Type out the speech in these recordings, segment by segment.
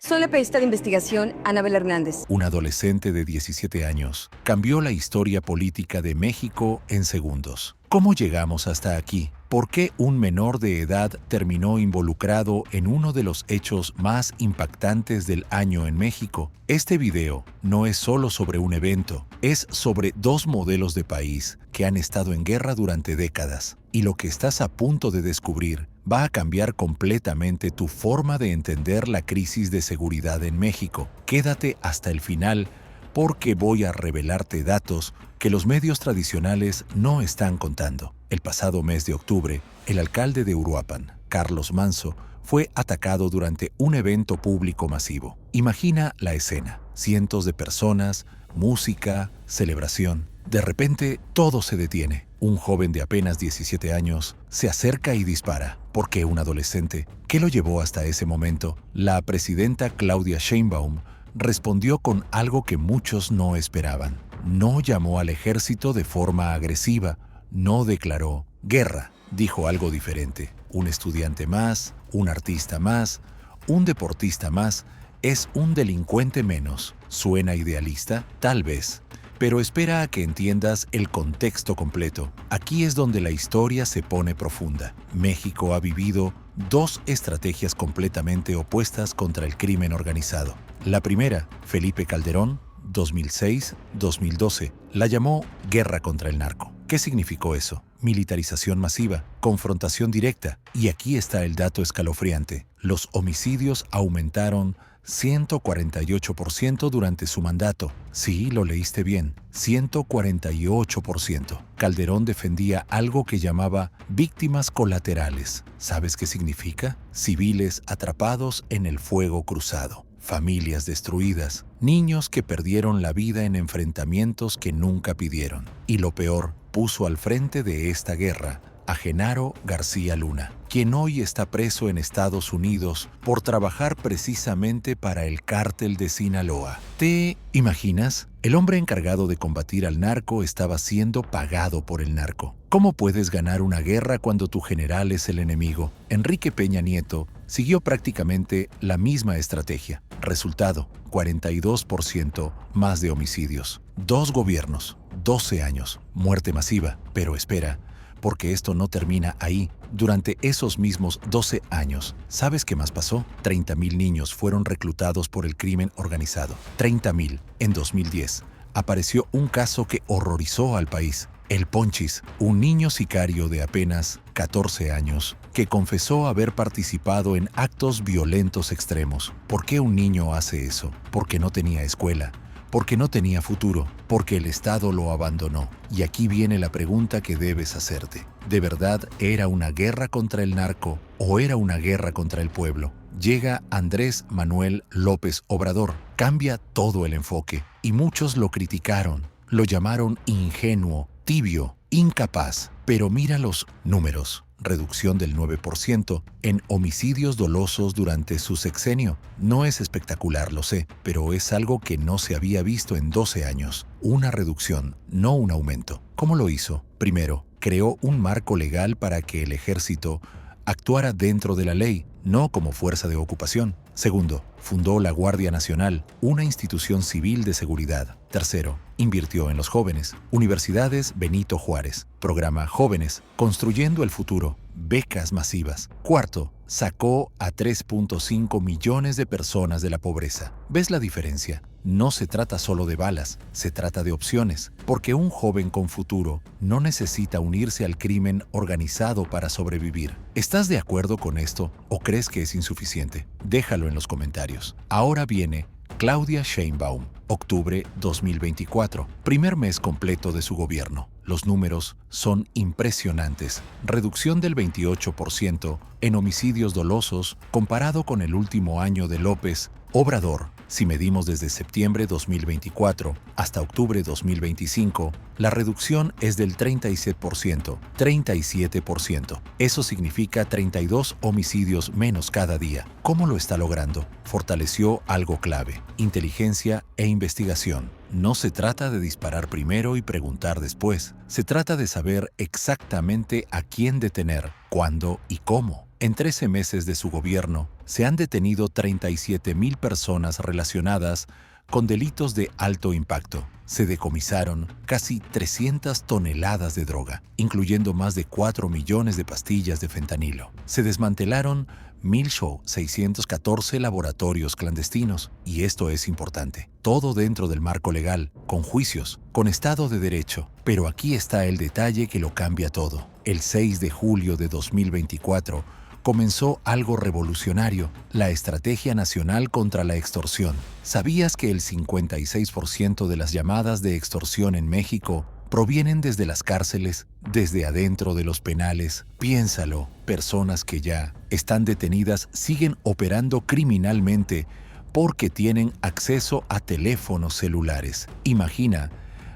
Soy la periodista de investigación Anabel Hernández. Un adolescente de 17 años cambió la historia política de México en segundos. ¿Cómo llegamos hasta aquí? ¿Por qué un menor de edad terminó involucrado en uno de los hechos más impactantes del año en México? Este video no es solo sobre un evento, es sobre dos modelos de país que han estado en guerra durante décadas. Y lo que estás a punto de descubrir va a cambiar completamente tu forma de entender la crisis de seguridad en México. Quédate hasta el final porque voy a revelarte datos que los medios tradicionales no están contando. El pasado mes de octubre, el alcalde de Uruapan, Carlos Manzo, fue atacado durante un evento público masivo. Imagina la escena: cientos de personas, música, celebración. De repente, todo se detiene. Un joven de apenas 17 años se acerca y dispara. ¿Por qué un adolescente? ¿Qué lo llevó hasta ese momento? La presidenta Claudia Sheinbaum respondió con algo que muchos no esperaban. No llamó al ejército de forma agresiva, no declaró guerra. Dijo algo diferente: un estudiante más, un artista más, un deportista más, es un delincuente menos. ¿Suena idealista? Tal vez. Pero espera a que entiendas el contexto completo. Aquí es donde la historia se pone profunda. México ha vivido dos estrategias completamente opuestas contra el crimen organizado. La primera, Felipe Calderón, 2006-2012, la llamó guerra contra el narco. ¿Qué significó eso? Militarización masiva, confrontación directa. Y aquí está el dato escalofriante: los homicidios aumentaron 148% durante su mandato. Sí, lo leíste bien, 148%. Calderón defendía algo que llamaba víctimas colaterales. ¿Sabes qué significa? Civiles atrapados en el fuego cruzado, familias destruidas, niños que perdieron la vida en enfrentamientos que nunca pidieron. Y lo peor, puso al frente de esta guerra a Genaro García Luna, quien hoy está preso en Estados Unidos por trabajar precisamente para el cártel de Sinaloa. ¿Te imaginas? El hombre encargado de combatir al narco estaba siendo pagado por el narco. ¿Cómo puedes ganar una guerra cuando tu general es el enemigo? Enrique Peña Nieto siguió prácticamente la misma estrategia. Resultado: 42% más de homicidios. 2 gobiernos, 12 años, muerte masiva. Pero espera, porque esto no termina ahí. Durante esos mismos 12 años, ¿sabes qué más pasó? 30,000 niños fueron reclutados por el crimen organizado. 30,000. En 2010, apareció un caso que horrorizó al país: el Ponchis, un niño sicario de apenas 14 años que confesó haber participado en actos violentos extremos. ¿Por qué un niño hace eso? Porque no tenía escuela, porque no tenía futuro, porque el Estado lo abandonó. Y aquí viene la pregunta que debes hacerte: ¿de verdad era una guerra contra el narco o era una guerra contra el pueblo? Llega Andrés Manuel López Obrador, cambia todo el enfoque, y muchos lo criticaron, lo llamaron ingenuo, tibio, incapaz. Pero mira los números: reducción del 9% en homicidios dolosos durante su sexenio. No es espectacular, lo sé, pero es algo que no se había visto en 12 años. Una reducción, no un aumento. ¿Cómo lo hizo? Primero, creó un marco legal para que el ejército actuara dentro de la ley, no como fuerza de ocupación. Segundo, fundó la Guardia Nacional, una institución civil de seguridad. Tercero, invirtió en los jóvenes. Universidades Benito Juárez, programa Jóvenes, construyendo el futuro, becas masivas. Cuarto, sacó a 3.5 millones de personas de la pobreza. ¿Ves la diferencia? No se trata solo de balas, se trata de opciones, porque un joven con futuro no necesita unirse al crimen organizado para sobrevivir. ¿Estás de acuerdo con esto o crees que es insuficiente? Déjalo en los comentarios. Ahora viene Claudia Sheinbaum, octubre 2024, primer mes completo de su gobierno. Los números son impresionantes. Reducción del 28% en homicidios dolosos comparado con el último año de López Obrador. Si medimos desde septiembre 2024 hasta octubre 2025, la reducción es del 37%. 37%. Eso significa 32 homicidios menos cada día. ¿Cómo lo está logrando? Fortaleció algo clave: inteligencia e investigación. No se trata de disparar primero y preguntar después. Se trata de saber exactamente a quién detener, cuándo y cómo. En 13 meses de su gobierno, se han detenido 37.000 personas relacionadas con delitos de alto impacto. Se decomisaron casi 300 toneladas de droga, incluyendo más de 4 millones de pastillas de fentanilo. Se desmantelaron 1.614 laboratorios clandestinos, y esto es importante. Todo dentro del marco legal, con juicios, con Estado de Derecho. Pero aquí está el detalle que lo cambia todo. El 6 de julio de 2024, comenzó algo revolucionario, la Estrategia Nacional contra la Extorsión. ¿Sabías que el 56% de las llamadas de extorsión en México provienen desde las cárceles, desde adentro de los penales? Piénsalo, personas que ya están detenidas siguen operando criminalmente porque tienen acceso a teléfonos celulares. Imagina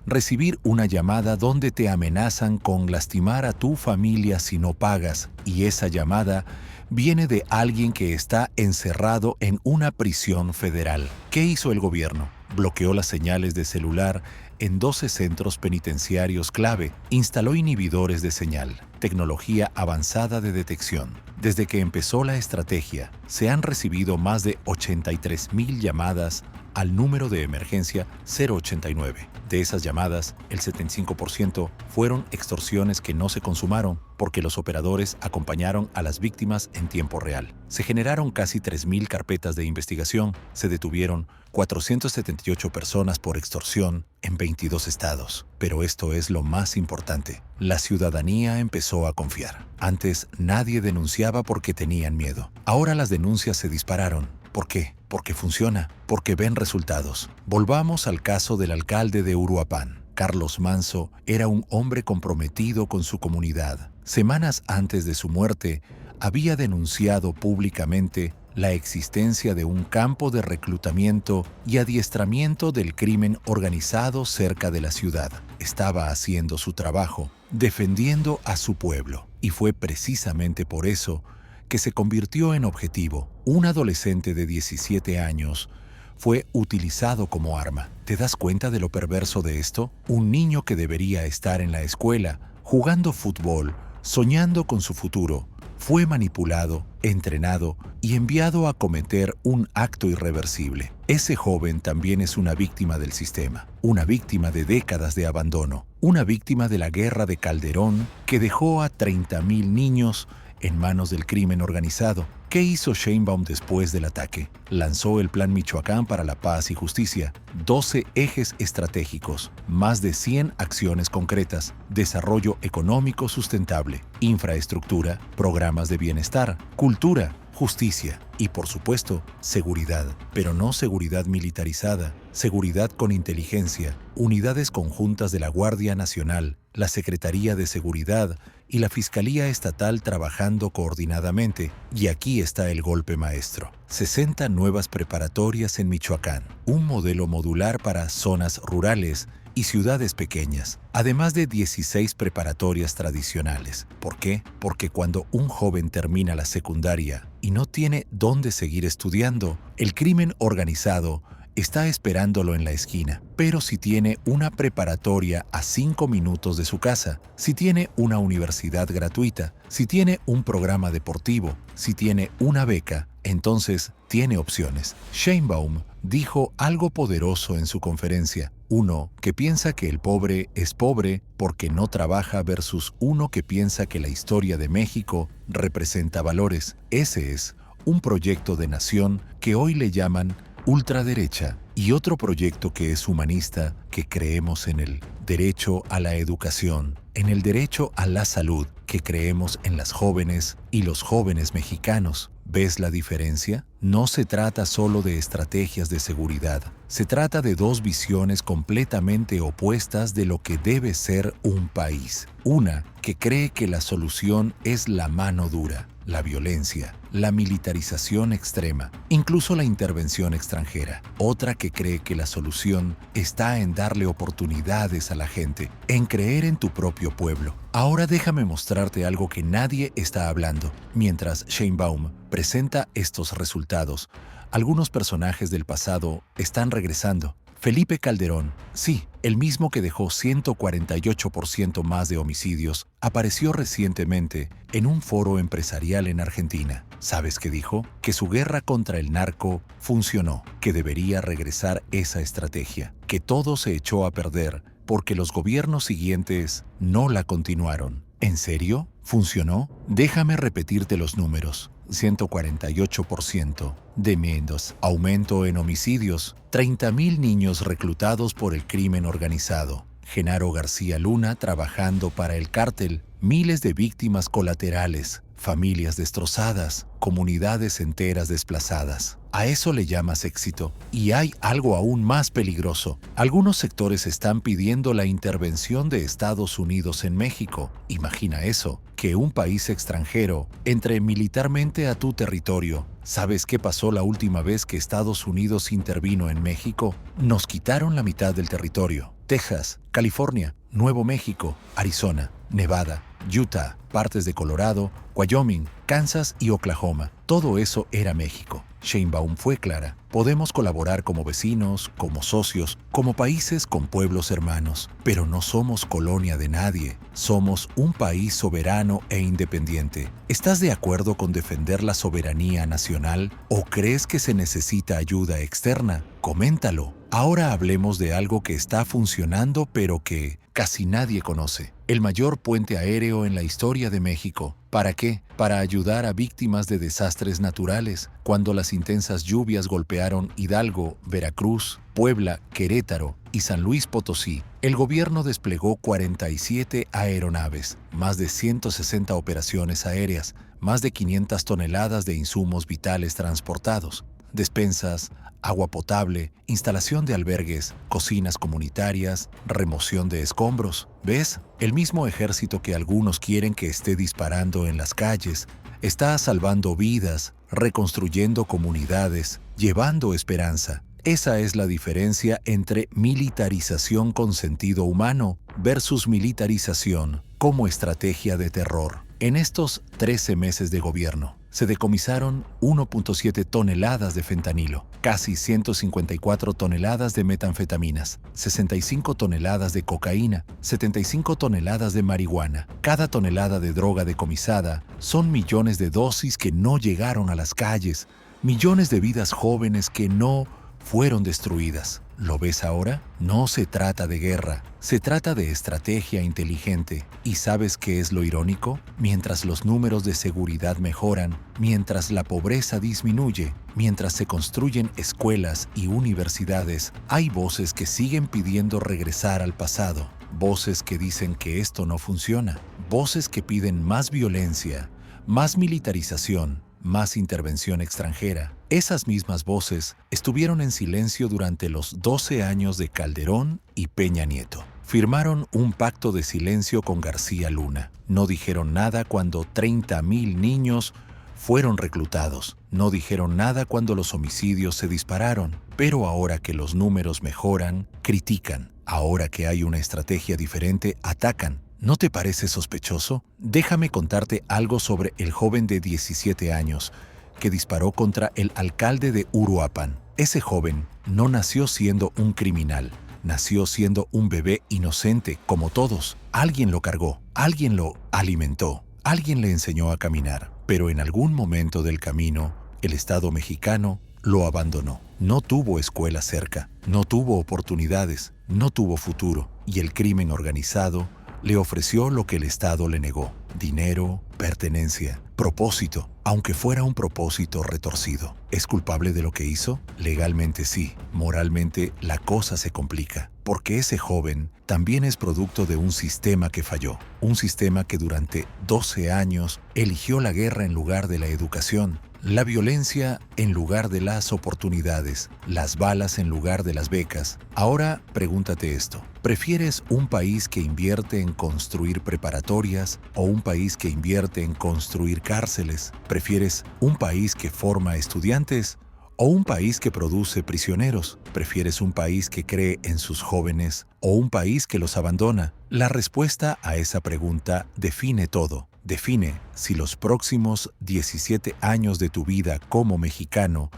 recibir una llamada donde te amenazan con lastimar a tu familia si no pagas, y esa llamada viene de alguien que está encerrado en una prisión federal. ¿Qué hizo el gobierno? Bloqueó las señales de celular en 12 centros penitenciarios clave, instaló inhibidores de señal, tecnología avanzada de detección. Desde que empezó la estrategia, se han recibido más de 83.000 llamadas al número de emergencia 089. De esas llamadas, el 75% fueron extorsiones que no se consumaron porque los operadores acompañaron a las víctimas en tiempo real. Se generaron casi 3.000 carpetas de investigación, se detuvieron 478 personas por extorsión en 22 estados. Pero esto es lo más importante. La ciudadanía empezó a confiar. Antes nadie denunciaba porque tenían miedo. Ahora las denuncias se dispararon. ¿Por qué? Porque funciona, porque ven resultados. Volvamos al caso del alcalde de Uruapan. Carlos Manso era un hombre comprometido con su comunidad. Semanas antes de su muerte, había denunciado públicamente la existencia de un campo de reclutamiento y adiestramiento del crimen organizado cerca de la ciudad. Estaba haciendo su trabajo, defendiendo a su pueblo. Y fue precisamente por eso que se convirtió en objetivo. Un adolescente de 17 años fue utilizado como arma. ¿Te das cuenta de lo perverso de esto? Un niño que debería estar en la escuela, jugando fútbol, soñando con su futuro, fue manipulado, entrenado y enviado a cometer un acto irreversible. Ese joven también es una víctima del sistema, una víctima de décadas de abandono, una víctima de la guerra de Calderón que dejó a 30.000 niños en manos del crimen organizado. ¿Qué hizo Sheinbaum después del ataque? Lanzó el Plan Michoacán para la Paz y Justicia, 12 ejes estratégicos, más de 100 acciones concretas, desarrollo económico sustentable, infraestructura, programas de bienestar, cultura, justicia y, por supuesto, seguridad, pero no seguridad militarizada, seguridad con inteligencia, unidades conjuntas de la Guardia Nacional, la Secretaría de Seguridad y la Fiscalía Estatal trabajando coordinadamente. Y aquí está el golpe maestro. 60 nuevas preparatorias en Michoacán, un modelo modular para zonas rurales y ciudades pequeñas, además de 16 preparatorias tradicionales. ¿Por qué? Porque cuando un joven termina la secundaria y no tiene dónde seguir estudiando, el crimen organizado está esperándolo en la esquina. Pero si tiene una preparatoria a 5 minutos de su casa, si tiene una universidad gratuita, si tiene un programa deportivo, si tiene una beca, entonces tiene opciones. Sheinbaum dijo algo poderoso en su conferencia. Uno que piensa que el pobre es pobre porque no trabaja versus uno que piensa que la historia de México representa valores. Ese es un proyecto de nación que hoy le llaman ultraderecha, y otro proyecto que es humanista, que creemos en el derecho a la educación, en el derecho a la salud, que creemos en las jóvenes y los jóvenes mexicanos. ¿Ves la diferencia? No se trata solo de estrategias de seguridad, se trata de dos visiones completamente opuestas de lo que debe ser un país. Una que cree que la solución es la mano dura, la violencia, la militarización extrema, incluso la intervención extranjera. Otra que cree que la solución está en darle oportunidades a la gente, en creer en tu propio pueblo. Ahora déjame mostrarte algo que nadie está hablando. Mientras Sheinbaum presenta estos resultados, algunos personajes del pasado están regresando. Felipe Calderón, sí, el mismo que dejó 148% más de homicidios, apareció recientemente en un foro empresarial en Argentina. ¿Sabes qué dijo? Que su guerra contra el narco funcionó, que debería regresar esa estrategia, que todo se echó a perder porque los gobiernos siguientes no la continuaron. ¿En serio? ¿Funcionó? Déjame repetirte los números. 148% de menos. Aumento en homicidios. 30.000 niños reclutados por el crimen organizado. Genaro García Luna trabajando para el cártel. Miles de víctimas colaterales. Familias destrozadas. Comunidades enteras desplazadas. A eso le llamas éxito. Y hay algo aún más peligroso. Algunos sectores están pidiendo la intervención de Estados Unidos en México. Imagina eso, que un país extranjero entre militarmente a tu territorio. ¿Sabes qué pasó la última vez que Estados Unidos intervino en México? Nos quitaron la mitad del territorio. Texas, California, Nuevo México, Arizona, Nevada, Utah, partes de Colorado, Wyoming, Kansas y Oklahoma. Todo eso era México. Sheinbaum fue clara. Podemos colaborar como vecinos, como socios, como países con pueblos hermanos, pero no somos colonia de nadie. Somos un país soberano e independiente. ¿Estás de acuerdo con defender la soberanía nacional o crees que se necesita ayuda externa? Coméntalo. Ahora hablemos de algo que está funcionando pero que casi nadie conoce. El mayor puente aéreo en la historia de México. ¿Para qué? Para ayudar a víctimas de desastres naturales. Cuando las intensas lluvias golpearon Hidalgo, Veracruz, Puebla, Querétaro y San Luis Potosí, el gobierno desplegó 47 aeronaves, más de 160 operaciones aéreas, más de 500 toneladas de insumos vitales transportados, despensas, agua potable, instalación de albergues, cocinas comunitarias, remoción de escombros. ¿Ves? El mismo ejército que algunos quieren que esté disparando en las calles, está salvando vidas, reconstruyendo comunidades, llevando esperanza. Esa es la diferencia entre militarización con sentido humano versus militarización como estrategia de terror. En estos 13 meses de gobierno, se decomisaron 1.7 toneladas de fentanilo, casi 154 toneladas de metanfetaminas, 65 toneladas de cocaína, 75 toneladas de marihuana. Cada tonelada de droga decomisada son millones de dosis que no llegaron a las calles, millones de vidas jóvenes que no fueron destruidas. ¿Lo ves ahora? No se trata de guerra, se trata de estrategia inteligente. ¿Y sabes qué es lo irónico? Mientras los números de seguridad mejoran, mientras la pobreza disminuye, mientras se construyen escuelas y universidades, hay voces que siguen pidiendo regresar al pasado, voces que dicen que esto no funciona, voces que piden más violencia, más militarización, más intervención extranjera. Esas mismas voces estuvieron en silencio durante los 12 años de Calderón y Peña Nieto. Firmaron un pacto de silencio con García Luna. No dijeron nada cuando 30.000 niños fueron reclutados. No dijeron nada cuando los homicidios se dispararon. Pero ahora que los números mejoran, critican. Ahora que hay una estrategia diferente, atacan. ¿No te parece sospechoso? Déjame contarte algo sobre el joven de 17 años que disparó contra el alcalde de Uruapan. Ese joven no nació siendo un criminal, nació siendo un bebé inocente como todos. Alguien lo cargó, alguien lo alimentó, alguien le enseñó a caminar. Pero en algún momento del camino, el Estado mexicano lo abandonó. No tuvo escuela cerca, no tuvo oportunidades, no tuvo futuro. Y el crimen organizado le ofreció lo que el Estado le negó: dinero, pertenencia, propósito, aunque fuera un propósito retorcido. ¿Es culpable de lo que hizo? Legalmente sí. Moralmente la cosa se complica, porque ese joven también es producto de un sistema que falló, un sistema que durante 12 años eligió la guerra en lugar de la educación, la violencia en lugar de las oportunidades, las balas en lugar de las becas. Ahora pregúntate esto: ¿prefieres un país que invierte en construir preparatorias o un país que invierte en construir cárceles? ¿Prefieres un país que forma estudiantes o un país que produce prisioneros? ¿Prefieres un país que cree en sus jóvenes o un país que los abandona? La respuesta a esa pregunta define todo. Define si los próximos 17 años de tu vida como mexicano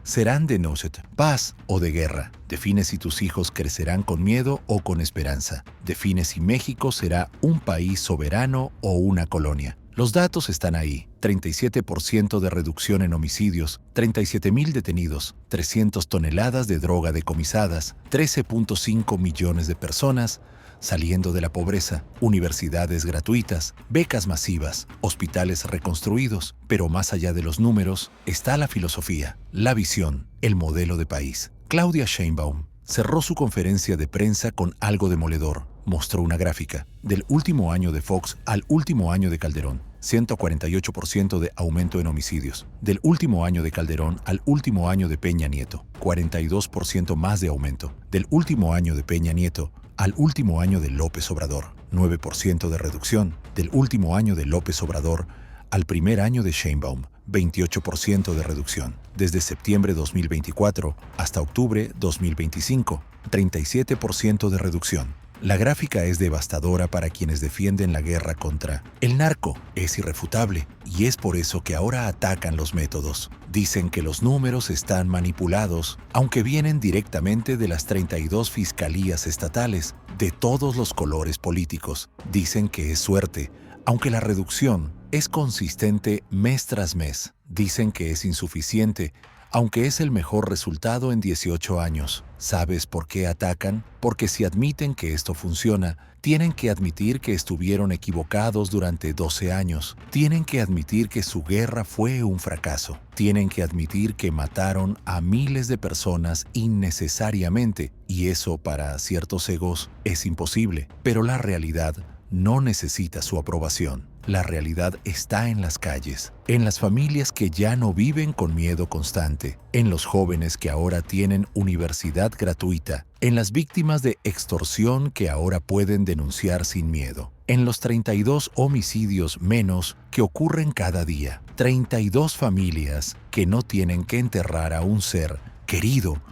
serán de Nocet, paz o de guerra. Define si tus hijos crecerán con miedo o con esperanza. Define si México será un país soberano o una colonia. Los datos están ahí. 37% de reducción en homicidios, 37,000 detenidos, 300 toneladas de droga decomisadas, 13.5 millones de personas saliendo de la pobreza, universidades gratuitas, becas masivas, hospitales reconstruidos. Pero más allá de los números está la filosofía, la visión, el modelo de país. Claudia Sheinbaum cerró su conferencia de prensa con algo demoledor. Mostró una gráfica del último año de Fox al último año de Calderón. 148% de aumento en homicidios. Del último año de Calderón al último año de Peña Nieto. 42% más de aumento. Del último año de Peña Nieto al último año de López Obrador. 9% de reducción. Del último año de López Obrador al primer año de Sheinbaum. 28% de reducción. Desde septiembre 2024 hasta octubre 2025. 37% de reducción. La gráfica es devastadora para quienes defienden la guerra contra el narco. Es irrefutable y es por eso que ahora atacan los métodos. Dicen que los números están manipulados, aunque vienen directamente de las 32 fiscalías estatales, de todos los colores políticos. Dicen que es suerte, aunque la reducción es consistente mes tras mes. Dicen que es insuficiente, aunque es el mejor resultado en 18 años. ¿Sabes por qué atacan? Porque si admiten que esto funciona, tienen que admitir que estuvieron equivocados durante 12 años. Tienen que admitir que su guerra fue un fracaso. Tienen que admitir que mataron a miles de personas innecesariamente. Y eso, para ciertos egos, es imposible. Pero la realidad no necesita su aprobación. La realidad está en las calles, en las familias que ya no viven con miedo constante, en los jóvenes que ahora tienen universidad gratuita, en las víctimas de extorsión que ahora pueden denunciar sin miedo, en los 32 homicidios menos que ocurren cada día, 32 familias que no tienen que enterrar a un ser querido,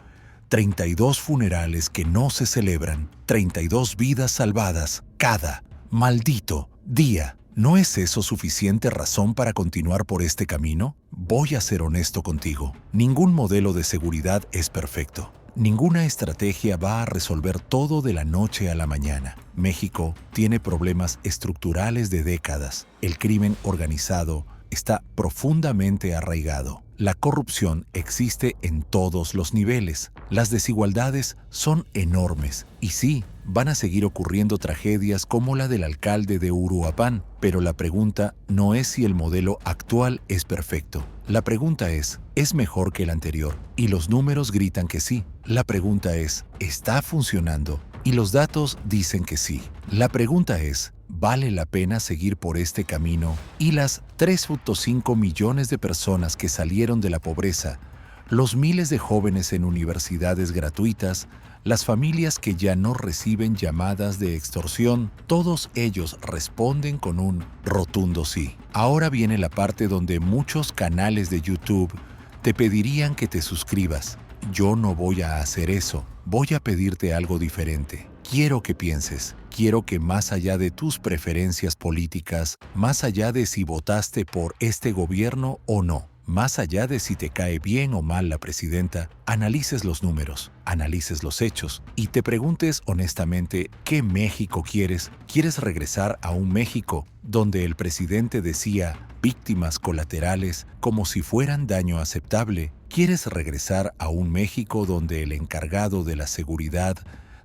32 funerales que no se celebran, 32 vidas salvadas cada maldito día. ¿No es eso suficiente razón para continuar por este camino? Voy a ser honesto contigo. Ningún modelo de seguridad es perfecto. Ninguna estrategia va a resolver todo de la noche a la mañana. México tiene problemas estructurales de décadas. El crimen organizado está profundamente arraigado. La corrupción existe en todos los niveles. Las desigualdades son enormes. Y sí, van a seguir ocurriendo tragedias como la del alcalde de Uruapan. Pero la pregunta no es si el modelo actual es perfecto. La pregunta ¿es mejor que el anterior? Y los números gritan que sí. La pregunta es, ¿está funcionando? Y los datos dicen que sí. La pregunta es, ¿vale la pena seguir por este camino? Y las 3.5 millones de personas que salieron de la pobreza, los miles de jóvenes en universidades gratuitas, las familias que ya no reciben llamadas de extorsión, todos ellos responden con un rotundo sí. Ahora viene la parte donde muchos canales de YouTube te pedirían que te suscribas. Yo no voy a hacer eso. Voy a pedirte algo diferente. Quiero que pienses. Quiero que más allá de tus preferencias políticas, más allá de si votaste por este gobierno o no, más allá de si te cae bien o mal la presidenta, analices los números, analices los hechos y te preguntes honestamente ¿qué México quieres? ¿Quieres regresar a un México donde el presidente decía víctimas colaterales como si fueran daño aceptable? ¿Quieres regresar a un México donde el encargado de la seguridad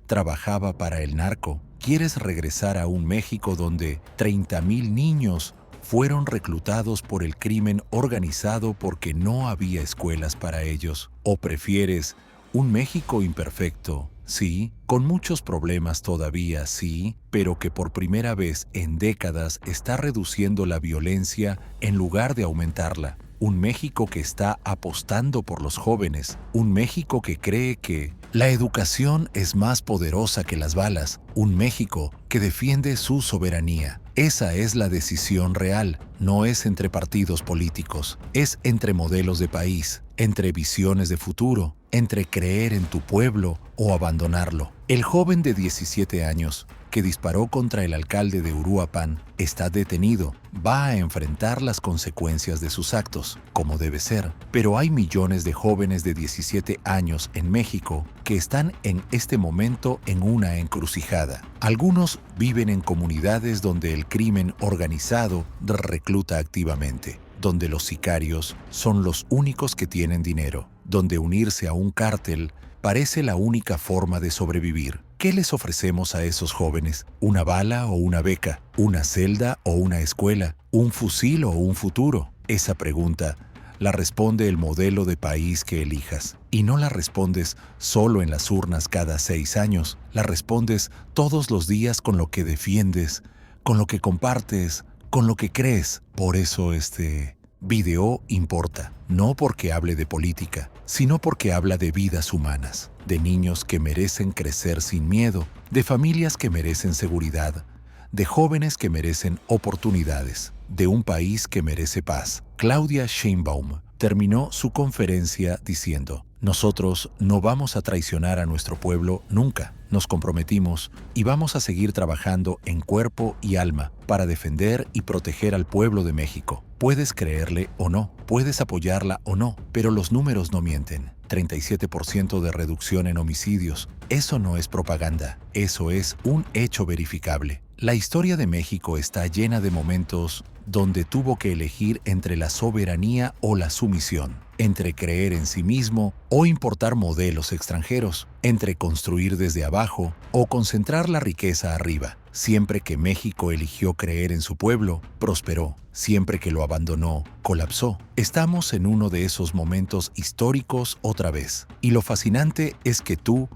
trabajaba para el narco? ¿Quieres regresar a un México donde 30,000 niños fueron reclutados por el crimen organizado porque no había escuelas para ellos? ¿O prefieres un México imperfecto? Sí, con muchos problemas todavía, sí, pero que por primera vez en décadas está reduciendo la violencia en lugar de aumentarla. Un México que está apostando por los jóvenes. Un México que cree que la educación es más poderosa que las balas. Un México que defiende su soberanía. Esa es la decisión real. No es entre partidos políticos. Es entre modelos de país, entre visiones de futuro, entre creer en tu pueblo o abandonarlo. El joven de 17 años que disparó contra el alcalde de Uruapan está detenido, va a enfrentar las consecuencias de sus actos, como debe ser, pero hay millones de jóvenes de 17 años en México que están en este momento en una encrucijada. Algunos viven en comunidades donde el crimen organizado recluta activamente, donde los sicarios son los únicos que tienen dinero, donde unirse a un cártel parece la única forma de sobrevivir. ¿Qué les ofrecemos a esos jóvenes? ¿Una bala o una beca? ¿Una celda o una escuela? ¿Un fusil o un futuro? Esa pregunta la responde el modelo de país que elijas. Y no la respondes solo en las urnas cada 6 años. La respondes todos los días con lo que defiendes, con lo que compartes, con lo que crees. Por eso este video importa, no porque hable de política, sino porque habla de vidas humanas, de niños que merecen crecer sin miedo, de familias que merecen seguridad, de jóvenes que merecen oportunidades, de un país que merece paz. Claudia Sheinbaum terminó su conferencia diciendo: nosotros no vamos a traicionar a nuestro pueblo nunca. Nos comprometimos y vamos a seguir trabajando en cuerpo y alma para defender y proteger al pueblo de México. Puedes creerle o no, puedes apoyarla o no, pero los números no mienten. 37% de reducción en homicidios. Eso no es propaganda, eso es un hecho verificable. La historia de México está llena de momentos donde tuvo que elegir entre la soberanía o la sumisión, entre creer en sí mismo o importar modelos extranjeros, entre construir desde abajo o concentrar la riqueza arriba. Siempre que México eligió creer en su pueblo, prosperó. Siempre que lo abandonó, colapsó. Estamos en uno de esos momentos históricos otra vez. Y lo fascinante es que tú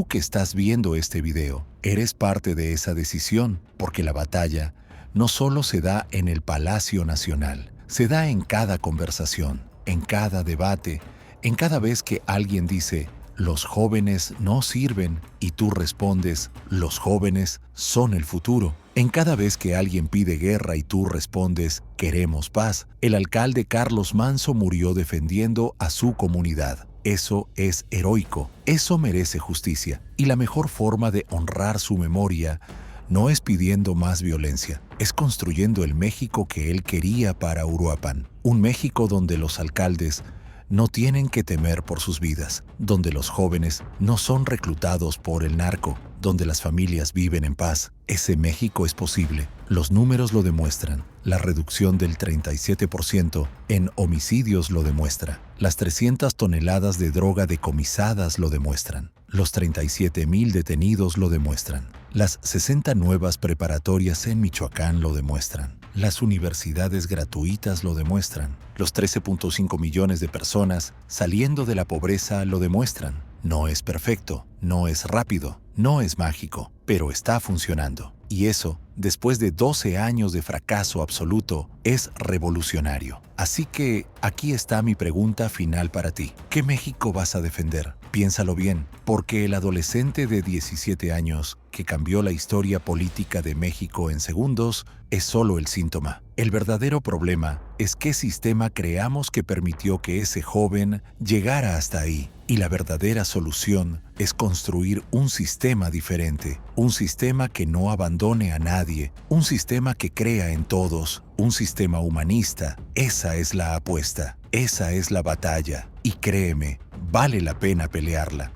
que estás viendo este video, eres parte de esa decisión, porque la batalla no solo se da en el Palacio Nacional, se da en cada conversación, en cada debate, en cada vez que alguien dice: los jóvenes no sirven, y tú respondes: los jóvenes son el futuro. En cada vez que alguien pide guerra y tú respondes: queremos paz. El alcalde Carlos Manzo murió defendiendo a su comunidad. Eso es heroico, eso merece justicia. Y la mejor forma de honrar su memoria no es pidiendo más violencia, es construyendo el México que él quería para Uruapan. Un México donde los alcaldes no tienen que temer por sus vidas, donde los jóvenes no son reclutados por el narco, donde las familias viven en paz. Ese México es posible. Los números lo demuestran. La reducción del 37% en homicidios lo demuestra. Las 300 toneladas de droga decomisadas lo demuestran. Los 37,000 detenidos lo demuestran. Las 60 nuevas preparatorias en Michoacán lo demuestran. Las universidades gratuitas lo demuestran. Los 13.5 millones de personas saliendo de la pobreza lo demuestran. No es perfecto, no es rápido, no es mágico, pero está funcionando. Y eso, después de 12 años de fracaso absoluto, es revolucionario. Así que aquí está mi pregunta final para ti. ¿Qué México vas a defender? Piénsalo bien, porque el adolescente de 17 años que cambió la historia política de México en segundos es solo el síntoma. El verdadero problema es qué sistema creamos que permitió que ese joven llegara hasta ahí. Y la verdadera solución es construir un sistema diferente, un sistema que no abandone a nadie, un sistema que crea en todos, un sistema humanista. Esa es la apuesta, esa es la batalla. Y créeme, vale la pena pelearla.